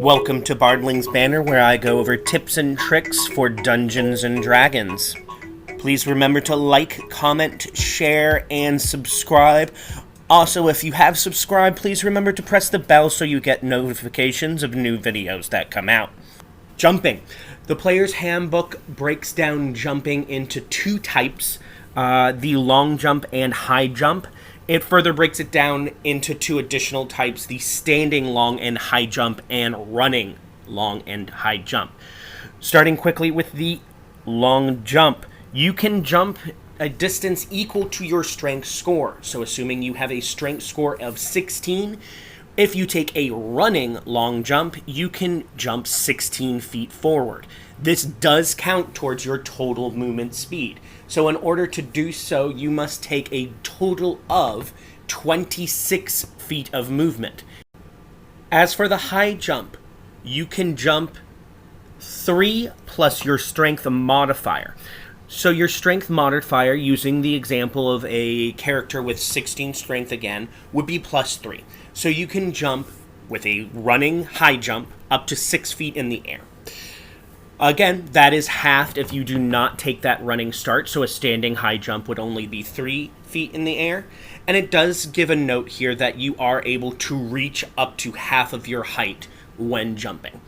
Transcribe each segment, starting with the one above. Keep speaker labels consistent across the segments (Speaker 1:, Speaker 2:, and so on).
Speaker 1: Welcome to Bardling's Banner, where I go over tips and tricks for Dungeons and Dragons. Please remember to like, comment, share, and subscribe. Also, if you have subscribed, please remember to press the bell so you get notifications of new videos that come out. Jumping. The player's handbook breaks down jumping into two types, the long jump and high jump. It further breaks it down into two additional types, the standing long and high jump and running long and high jump. Starting quickly with the long jump, you can jump a distance equal to your strength score. So assuming you have a strength score of 16, if you take a running long jump, you can jump 16 feet forward. This does count towards your total movement speed. So in order to do so, you must take a total of 26 feet of movement. As for the high jump, you can jump 3 plus your strength modifier. So your strength modifier, using the example of a character with 16 strength again, would be plus 3. So you can jump with a running high jump up to 6 feet in the air. Again, that is halved if you do not take that running start, so a standing high jump would only be 3 feet in the air. And it does give a note here that you are able to reach up to half of your height when jumping.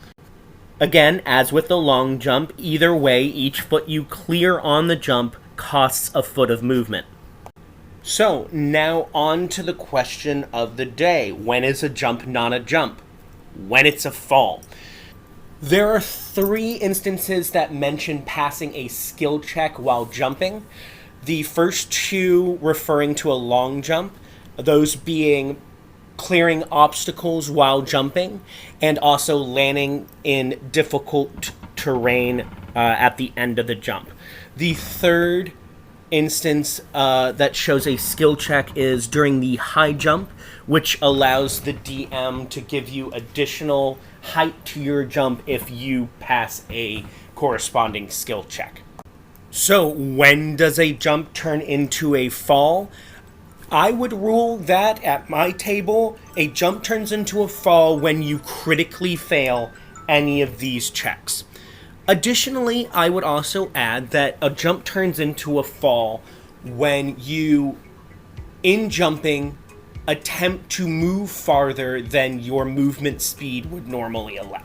Speaker 1: Again, as with the long jump, either way, each foot you clear on the jump costs a foot of movement. So, now on to the question of the day. When is a jump not a jump? When it's a fall. There are 3 instances that mention passing a skill check while jumping. The first 2 referring to a long jump, those being clearing obstacles while jumping, and also landing in difficult terrain at the end of the jump. The third instance that shows a skill check is during the high jump, which allows the DM to give you additional height to your jump if you pass a corresponding skill check. So, when does a jump turn into a fall? I would rule that at my table, a jump turns into a fall when you critically fail any of these checks. Additionally, I would also add that a jump turns into a fall when you, in jumping, attempt to move farther than your movement speed would normally allow.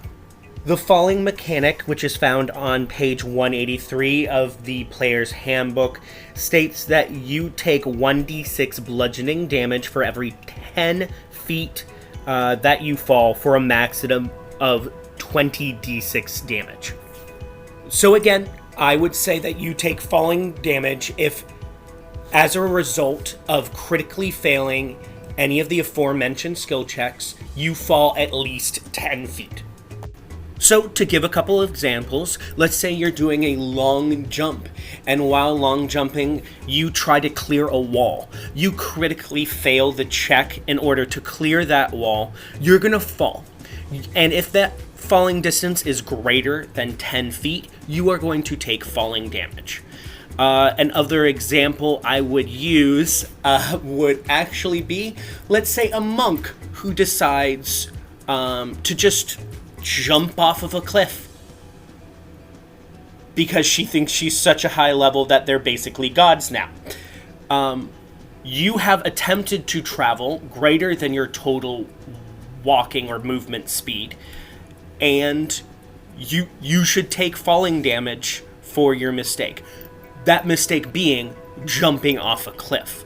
Speaker 1: The falling mechanic, which is found on page 183 of the player's handbook, states that you take 1d6 bludgeoning damage for every 10 feet that you fall, for a maximum of 20d6 damage. So again, I would say that you take falling damage if, as a result of critically failing any of the aforementioned skill checks, you fall at least 10 feet. So, to give a couple of examples, let's say you're doing a long jump, and while long jumping, you try to clear a wall. You critically fail the check in order to clear that wall, you're gonna fall. And if that falling distance is greater than 10 feet, you are going to take falling damage. Another example I would use would actually be, let's say, a monk who decides to just jump off of a cliff because she thinks she's such a high level that they're basically gods now. You have attempted to travel greater than your total walking or movement speed, and you should take falling damage for your mistake. That mistake being jumping off a cliff.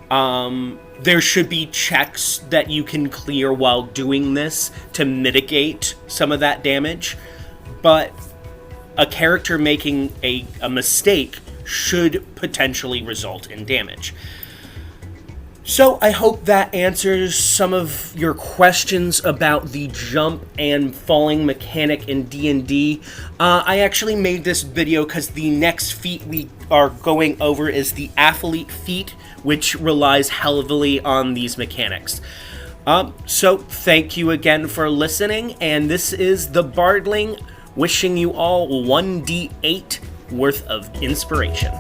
Speaker 1: There should be checks that you can clear while doing this to mitigate some of that damage, but a character making a mistake should potentially result in damage. So I hope that answers some of your questions about the jump and falling mechanic in D&D. I actually made this video because the next feat we are going over is the athlete feat, which relies heavily on these mechanics. So thank you again for listening, and this is the Bardling wishing you all 1d8 worth of inspiration.